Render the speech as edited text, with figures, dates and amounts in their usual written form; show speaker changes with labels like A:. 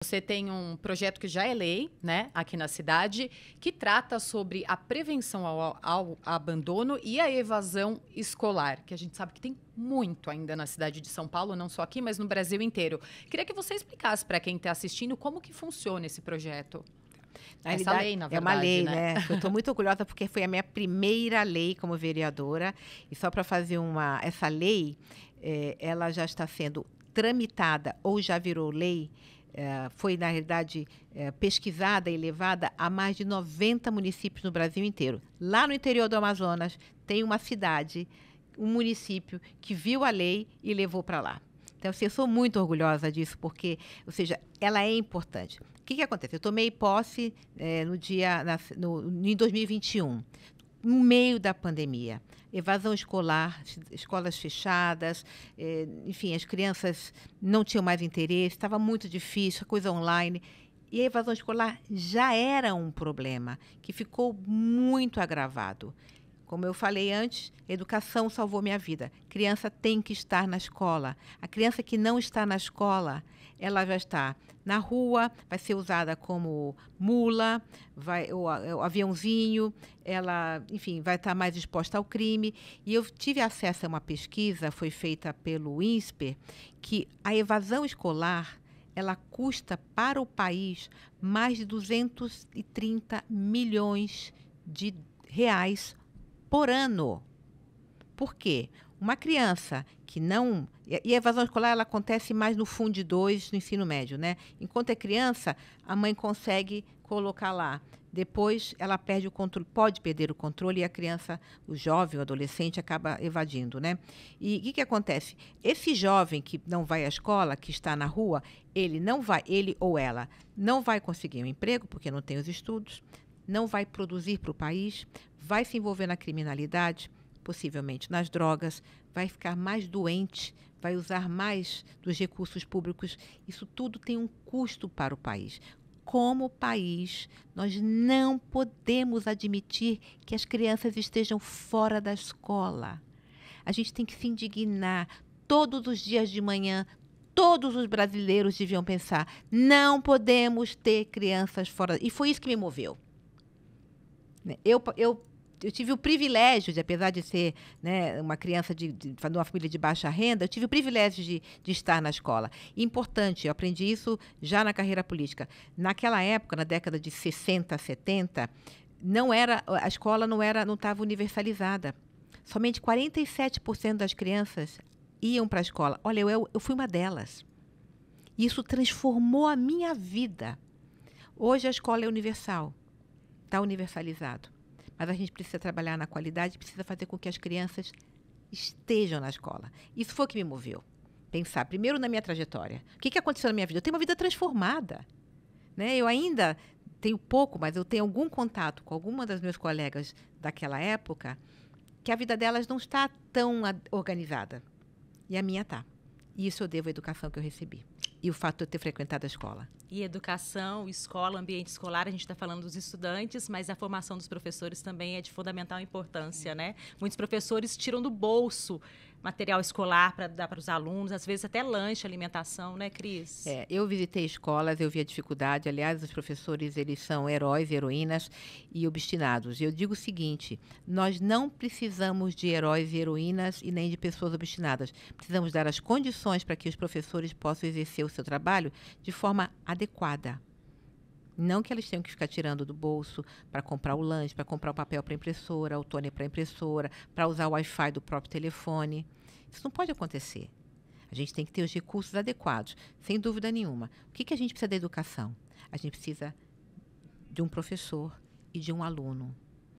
A: Você tem um projeto que já é lei, né, aqui na cidade, que trata sobre a prevenção ao abandono e à evasão escolar, que a gente sabe que tem muito ainda na cidade de São Paulo, não só aqui, mas no Brasil inteiro. Queria que você explicasse para quem está assistindo como que funciona esse projeto.
B: Na
A: Essa
B: realidade,
A: lei, na
B: é uma
A: verdade,
B: lei,
A: né?
B: né? Eu estou muito orgulhosa porque foi a minha primeira lei como vereadora. E só para fazer essa lei, ela já está sendo tramitada ou já virou lei. Foi, na realidade, pesquisada e levada a mais de 90 municípios no Brasil inteiro. Lá no interior do Amazonas, tem uma cidade, um município que viu a lei e levou para lá. Então, assim, eu sou muito orgulhosa disso, porque, ou seja, ela é importante. O que acontece? Eu tomei posse em 2021, no meio da pandemia. Evasão escolar, escolas fechadas, enfim, as crianças não tinham mais interesse, estava muito difícil, a coisa online. E a evasão escolar já era um problema que ficou muito agravado. Como eu falei antes, educação salvou minha vida. Criança tem que estar na escola. A criança que não está na escola, ela já está na rua, vai ser usada como mula, o aviãozinho, ela, enfim, vai estar mais exposta ao crime. E eu tive acesso a uma pesquisa, foi feita pelo INSPER, que a evasão escolar, ela custa para o país mais de 230 milhões de reais por ano. Por quê? Uma criança que não... E a evasão escolar ela acontece mais no Fundo 2, no ensino médio, né? Enquanto é criança, a mãe consegue colocar lá. Depois ela perde o controle, pode perder o controle e a criança, o jovem, o adolescente, acaba evadindo, né? E o que acontece? Esse jovem que não vai à escola, que está na rua, ele ou ela não vai conseguir um emprego, porque não tem os estudos, não vai produzir para o país, vai se envolver na criminalidade, possivelmente nas drogas, vai ficar mais doente, vai usar mais dos recursos públicos. Isso tudo tem um custo para o país. Como país, nós não podemos admitir que as crianças estejam fora da escola. A gente tem que se indignar. Todos os dias de manhã, todos os brasileiros deviam pensar: não podemos ter crianças fora. E foi isso que me moveu. Eu tive o privilégio de, apesar de ser, né, uma criança de uma família de baixa renda, eu tive o privilégio de estar na escola. E importante, eu aprendi isso já na carreira política. Naquela época, na década de 60, 70, a escola não estava universalizada. Somente 47% das crianças iam para a escola. Olha, eu fui uma delas. E isso transformou a minha vida. Hoje a escola é universal. Está universalizado. Mas a gente precisa trabalhar na qualidade, precisa fazer com que as crianças estejam na escola. Isso foi o que me moveu. Pensar, primeiro, na minha trajetória. O que aconteceu na minha vida? Eu tenho uma vida transformada. Né? Eu ainda tenho pouco, mas eu tenho algum contato com alguma das meus colegas daquela época que a vida delas não está tão organizada. E a minha está. E isso eu devo à educação que eu recebi. E o fato de eu ter frequentado a escola.
C: E educação, escola, ambiente escolar, a gente está falando dos estudantes, mas a formação dos professores também é de fundamental importância, né? Muitos professores tiram do bolso material escolar para dar para os alunos, às vezes até lanche, alimentação, né, Cris?
B: Eu visitei escolas, eu vi a dificuldade. Aliás, os professores, eles são heróis, heroínas e obstinados. Eu digo o seguinte, nós não precisamos de heróis e heroínas e nem de pessoas obstinadas. Precisamos dar as condições para que os professores possam exercer o seu trabalho de forma adequada. Não que elas tenham que ficar tirando do bolso para comprar o lanche, para comprar o papel para a impressora, o toner para a impressora, para usar o Wi-Fi do próprio telefone. Isso não pode acontecer. A gente tem que ter os recursos adequados, sem dúvida nenhuma. O que a gente precisa da educação? A gente precisa de um professor e de um aluno.